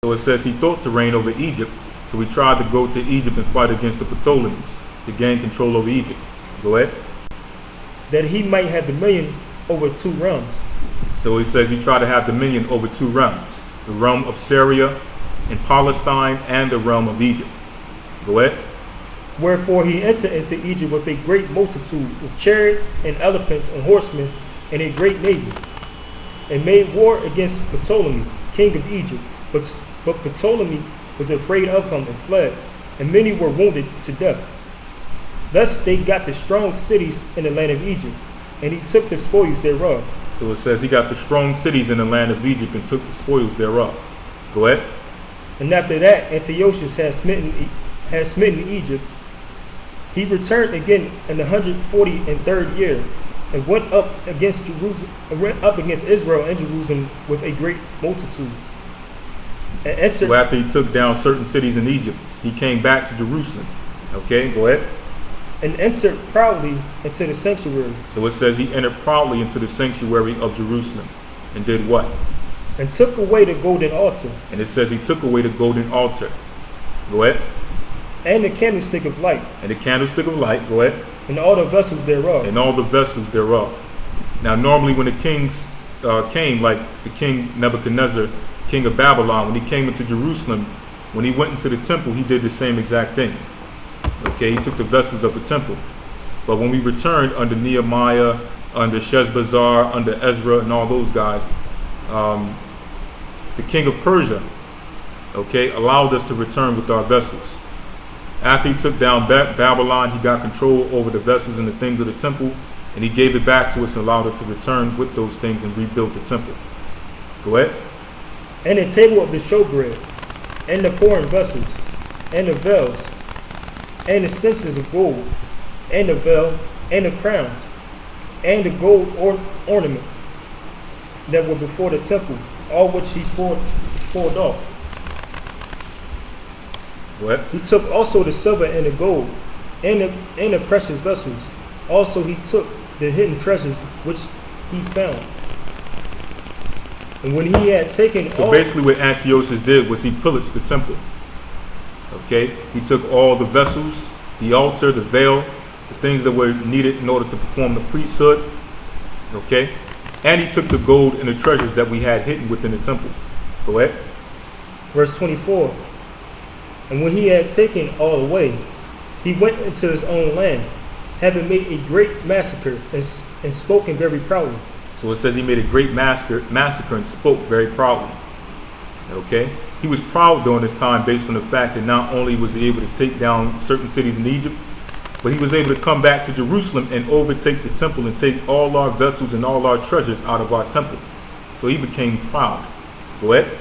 So it says he thought to reign over Egypt, so he tried to go to Egypt and fight against the Ptolemies to gain control over Egypt. Go ahead. That he might have dominion over 2 realms. So he says he tried to have dominion over 2 realms, the realm of Syria and Palestine and the realm of Egypt. Go ahead. Wherefore he entered into Egypt with a great multitude of chariots and elephants and horsemen and a great navy, and made war against Ptolemy, king of Egypt. But Ptolemy was afraid of him and fled, and many were wounded to death. Thus they got the strong cities in the land of Egypt, and he took the spoils thereof. So it says he got the strong cities in the land of Egypt and took the spoils thereof. Go ahead. And after that Antiochus had smitten Egypt, he returned again in the 143rd year, and went up against Israel and Jerusalem with a great multitude. And entered. So after he took down certain cities in Egypt, he came back to Jerusalem. Okay, go ahead. And entered proudly into the sanctuary. So it says he entered proudly into the sanctuary of Jerusalem and did what? And took away the golden altar. And it says he took away the golden altar. Go ahead. And the candlestick of light. And the candlestick of light. Go ahead. And all the vessels thereof. And all the vessels thereof. Now normally when the kings came, like the king Nebuchadnezzar, king of Babylon, when he came into Jerusalem, when he went into the temple, he did the same exact thing. Okay, he took the vessels of the temple. But when we returned under Nehemiah, under Sheshbazzar, under Ezra, and all those guys, the king of Persia, okay, allowed us to return with our vessels. After he took down Babylon, he got control over the vessels and the things of the temple, and he gave it back to us and allowed us to return with those things and rebuild the temple. Go ahead. And the table of the showbread, and the pouring vessels, and the veils, and the censers of gold, and the veil, and the crowns, and the gold ornaments that were before the temple, all which he poured off. What? He took also the silver and the gold, and the precious vessels. Also he took the hidden treasures which he found. And when he had taken So basically what Antiochus did was he pillaged the temple. Okay? He took all the vessels, the altar, the veil, the things that were needed in order to perform the priesthood. Okay? And he took the gold and the treasures that we had hidden within the temple. Go ahead. Verse 24. And when he had taken all away, he went into his own land, having made a great massacre and spoken very proudly. So it says he made a great massacre and spoke very proudly. Okay? He was proud during this time based on the fact that not only was he able to take down certain cities in Egypt, but he was able to come back to Jerusalem and overtake the temple and take all our vessels and all our treasures out of our temple. So he became proud. Go ahead.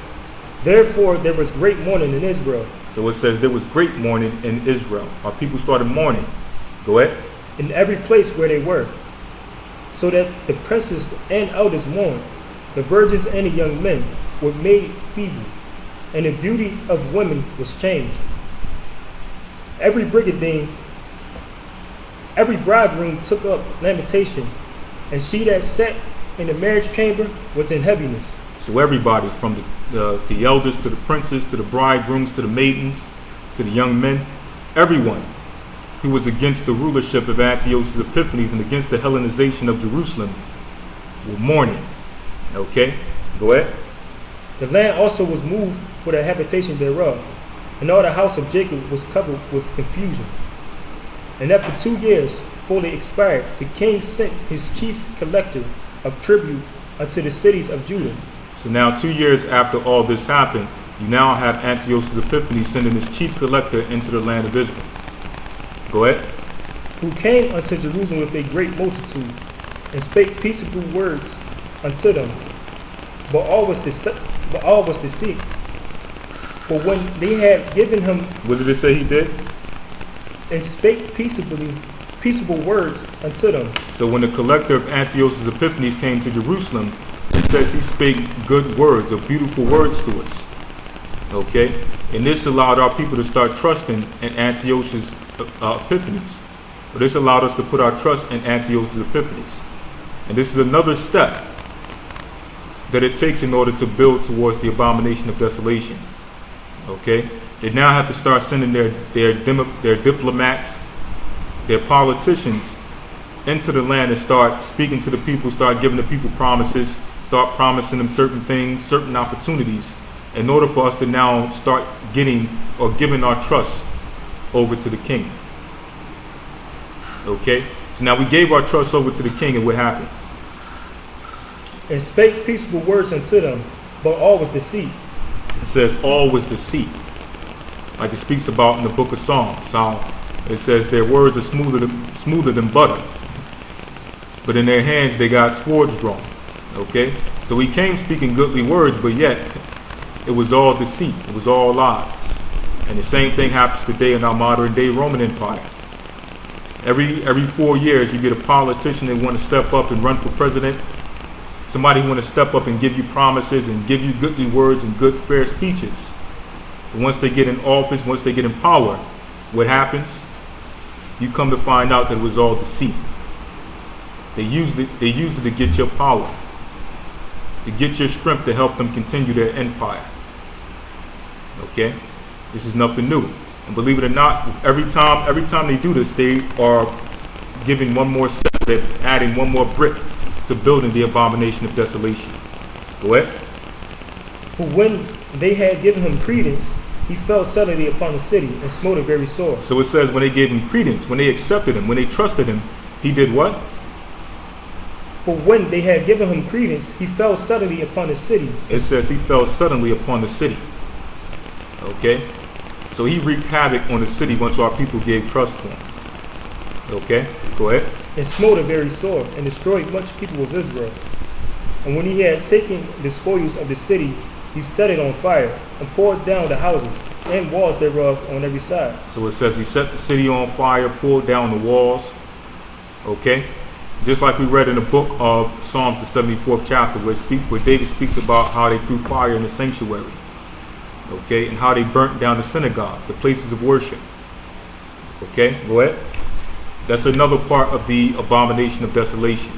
Therefore there was great mourning in Israel. So it says there was great mourning in Israel. Our people started mourning. Go ahead. In every place where they were. So that the princes and elders mourned. The virgins and the young men were made feeble. And the beauty of women was changed. Every bridegroom took up lamentation, and she that sat in the marriage chamber was in heaviness. So everybody, from the elders to the princes to the bridegrooms to the maidens to the young men, everyone who was against the rulership of Antiochus Epiphanes and against the Hellenization of Jerusalem were mourning. Okay, go ahead. The land also was moved for the habitation thereof, and all the house of Jacob was covered with confusion. And after 2 years fully expired, the king sent his chief collector of tribute unto the cities of Judah. So now 2 years after all this happened, you now have Antiochus Epiphanes sending his chief collector into the land of Israel. Go ahead. Who came unto Jerusalem with a great multitude, and spake peaceable words unto them. But all was deceit. For when they had given him, what did it say he did? And spake peaceable words unto them. So when the collector of Antiochus Epiphanes came to Jerusalem, it says he spake good words or beautiful words to us. Okay? And this allowed our people to start trusting in Antiochus Epiphanes. But this allowed us to put our trust in Antiochus Epiphanes. And this is another step that it takes in order to build towards the abomination of desolation. Okay? They now have to start sending their diplomats, their politicians into the land and start speaking to the people, start giving the people promises, start promising them certain things, certain opportunities, in order for us to now start getting or giving our trust over to the king. Okay? So now we gave our trust over to the king, and what happened? And spake peaceable words unto them, but all was deceit. It says all was deceit. Like it speaks about in the book of Psalms, how it says their words are smoother than butter, but in their hands they got swords drawn. Okay? So he came speaking goodly words, but yet it was all deceit. It was all lies. And the same thing happens today in our modern day Roman Empire. Every 4 years you get a politician that want to step up and run for president. Somebody who want to step up and give you promises and give you goodly words and good fair speeches. But once they get in office, once they get in power, what happens? You come to find out that it was all deceit. They used it to get your power, to get your strength to help them continue their empire. Okay? This is nothing new. And believe it or not, every time they do this, they are giving one more step, they're adding one more brick to building the abomination of desolation. Go ahead. For when they had given him credence, he fell suddenly upon the city and smote it very sore. So it says when they gave him credence, when they accepted him, when they trusted him, he did what? For when they had given him credence, he fell suddenly upon the city. It says he fell suddenly upon the city. Okay? So he wreaked havoc on the city once our people gave trust to him. Okay? Go ahead. And smote it very sore, and destroyed much people of Israel. And when he had taken the spoils of the city, he set it on fire, and poured down the houses and walls thereof on every side. So it says he set the city on fire, pulled down the walls. Okay? Just like we read in the book of Psalms, the 74th chapter, where David speaks about how they threw fire in the sanctuary. Okay? And how they burnt down the synagogues, the places of worship. Okay? Go ahead. That's another part of the abomination of desolation.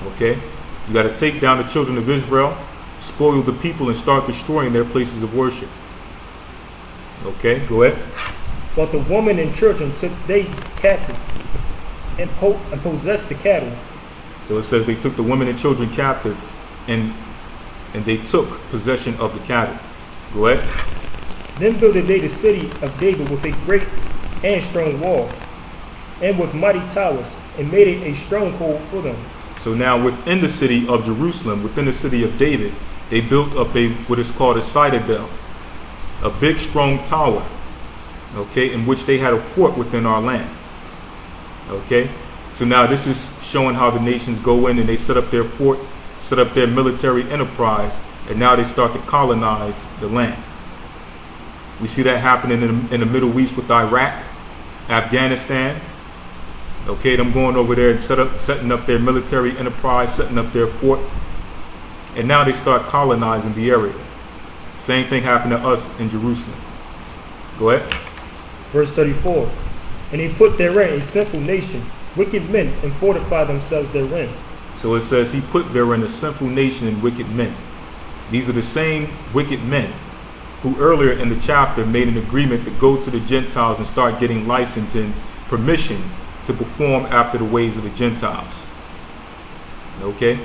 Okay? You got to take down the children of Israel, spoil the people, and start destroying their places of worship. Okay? Go ahead. But the woman and children took they captive, and possessed the cattle. So it says they took the women and children captive, and they took possession of the cattle. Go ahead. Then builded they the city of David with a great and strong wall, and with mighty towers, and made it a stronghold for them. So now within the city of Jerusalem, within the city of David, they built up what is called a citadel, a big strong tower, okay, in which they had a fort within our land. Okay, so now this is showing how the nations go in and they set up their fort, set up their military enterprise, and now they start to colonize the land. We see that happening in the Middle East with Iraq, Afghanistan. Okay, them going over there and setting up their military enterprise, setting up their fort, and now they start colonizing the area. Same thing happened to us in Jerusalem. Go ahead. Verse 34. And he put therein a sinful nation, wicked men, and fortified themselves therein. So it says he put therein a sinful nation and wicked men. These are the same wicked men who earlier in the chapter made an agreement to go to the Gentiles and start getting license and permission to perform after the ways of the Gentiles. Okay?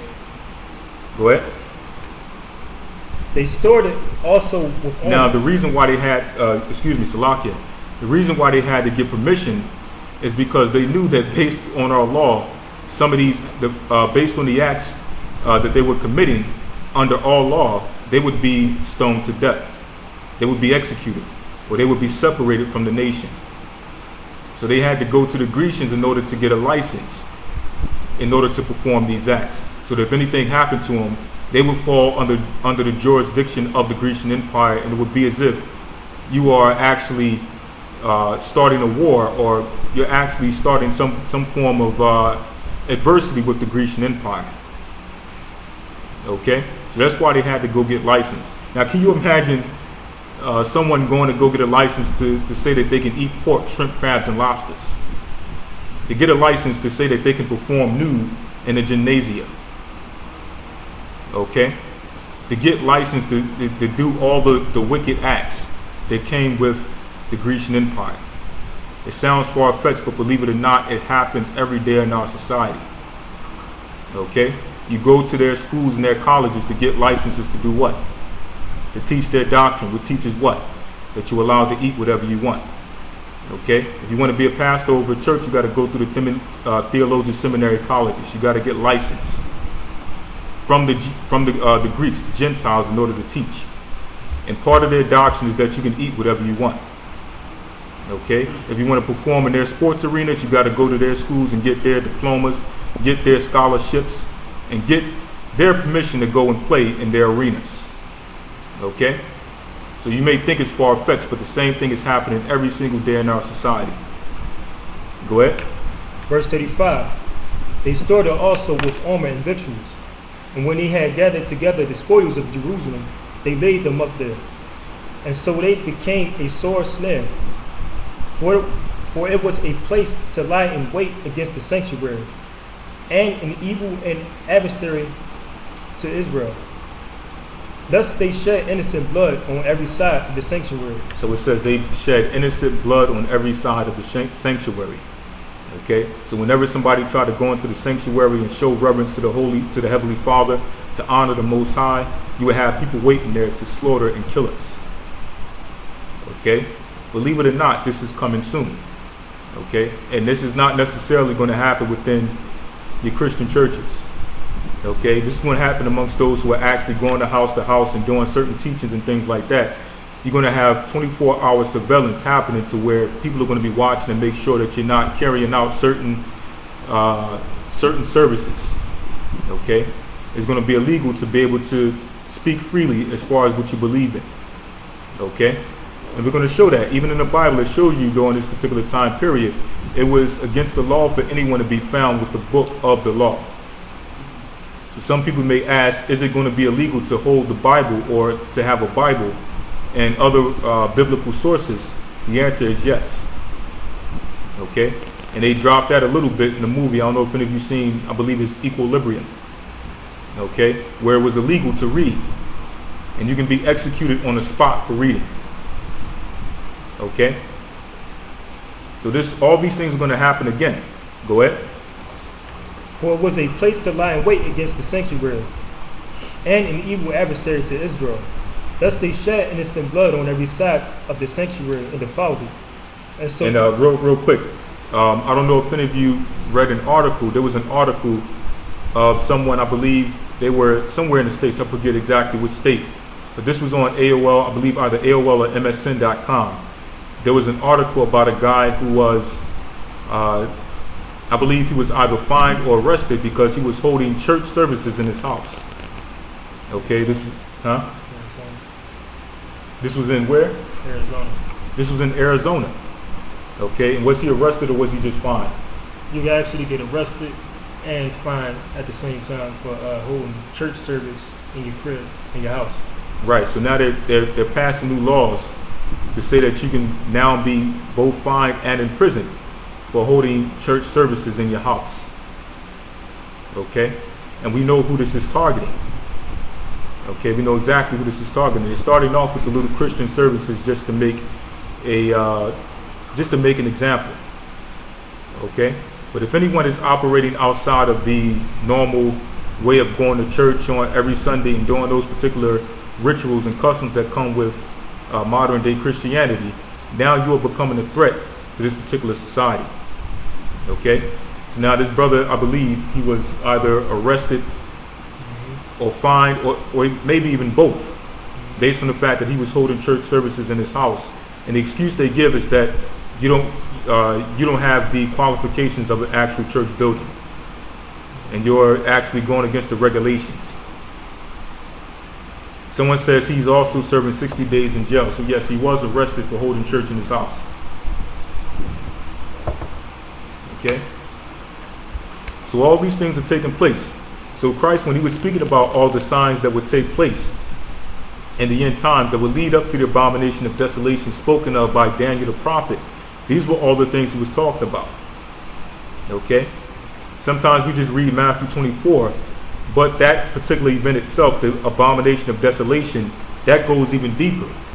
Go ahead. They stored it also with honor. Now the reason why they had, Salakia, the reason why they had to get permission is because they knew that based on our law, some of these, based on the acts that they were committing under our law, they would be stoned to death. They would be executed, or they would be separated from the nation. So they had to go to the Grecians in order to get a license, in order to perform these acts. So that if anything happened to them, they would fall under the jurisdiction of the Grecian Empire, and it would be as if you are actually starting a war, or you're actually starting some form of adversity with the Grecian Empire. Okay? So that's why they had to go get licensed. Now, can you imagine someone going to go get a license to say that they can eat pork, shrimp, crabs, and lobsters? To get a license to say that they can perform nude in a gymnasium. Okay? to get licensed to do all the wicked acts that came with the Grecian Empire. It sounds far-fetched, but believe it or not, it happens every day in our society. Okay? You go to their schools and their colleges to get licenses to do what? To teach their doctrine, which teaches what? That you're allowed to eat whatever you want. Okay? If you want to be a pastor over a church, you got to go through the theologian seminary colleges. You got to get licensed from the Greeks, the Gentiles, in order to teach. And part of their doctrine is that you can eat whatever you want. Okay? If you want to perform in their sports arenas, you got to go to their schools and get their diplomas, get their scholarships, and get their permission to go and play in their arenas. Okay? So you may think it's far-fetched, but the same thing is happening every single day in our society. Go ahead. Verse 35. They stored her also with armor and victuals. And when they had gathered together the spoils of Jerusalem, they laid them up there. And so they became a sore snare. For it was a place to lie in wait against the sanctuary, and an evil and adversary to Israel. Thus they shed innocent blood on every side of the sanctuary. So it says they shed innocent blood on every side of the sanctuary. Okay? So whenever somebody tried to go into the sanctuary and show reverence to the Heavenly Father, to honor the Most High, you would have people waiting there to slaughter and kill us. Okay? Believe it or not, this is coming soon. Okay? And this is not necessarily going to happen within your Christian churches. Okay? This is going to happen amongst those who are actually going to house and doing certain teachings and things like that. You're going to have 24-hour surveillance happening to where people are going to be watching and make sure that you're not carrying out certain services. Okay? It's going to be illegal to be able to speak freely as far as what you believe in. Okay? And we're going to show that. Even in the Bible, it shows you during this particular time period, it was against the law for anyone to be found with the book of the law. So some people may ask, is it going to be illegal to hold the Bible or to have a Bible and other biblical sources? The answer is yes. Okay? And they dropped that a little bit in the movie. I don't know if any of you seen, I believe it's Equilibrium. Okay? Where it was illegal to read. And you can be executed on the spot for reading. Okay? So all these things are going to happen again. Go ahead. For it was a place to lie in wait against the sanctuary, and an evil adversary to Israel. Thus they shed innocent blood on every side of the sanctuary and defiled it. And so, real quick, I don't know if any of you read an article. There was an article of someone, I believe they were somewhere in the States. I forget exactly which state. But this was on AOL, I believe either AOL or MSN.com. There was an article about a guy who was, I believe he was either fined or arrested because he was holding church services in his house. Okay, this was in where? Arizona. This was in Arizona. Okay, and was he arrested or was he just fined? You can actually get arrested and fined at the same time for holding church service in your crib, in your house. Right, so now they're passing new laws to say that you can now be both fined and imprisoned for holding church services in your house. Okay? And we know who this is targeting. Okay, we know exactly who this is targeting. They're starting off with the little Christian services just to make an example. Okay? But if anyone is operating outside of the normal way of going to church on every Sunday and doing those particular rituals and customs that come with modern day Christianity, now you are becoming a threat to this particular society. Okay? So now this brother, I believe, he was either arrested or fined or maybe even both, based on the fact that he was holding church services in his house. And the excuse they give is that you don't have the qualifications of an actual church building, and you're actually going against the regulations. Someone says he's also serving 60 days in jail. So yes, he was arrested for holding church in his house. Okay? So all these things are taking place. So Christ, when he was speaking about all the signs that would take place in the end time that would lead up to the abomination of desolation spoken of by Daniel the prophet, these were all the things he was talking about. Okay? Sometimes we just read Matthew 24, But that particular event itself, the abomination of desolation, that goes even deeper.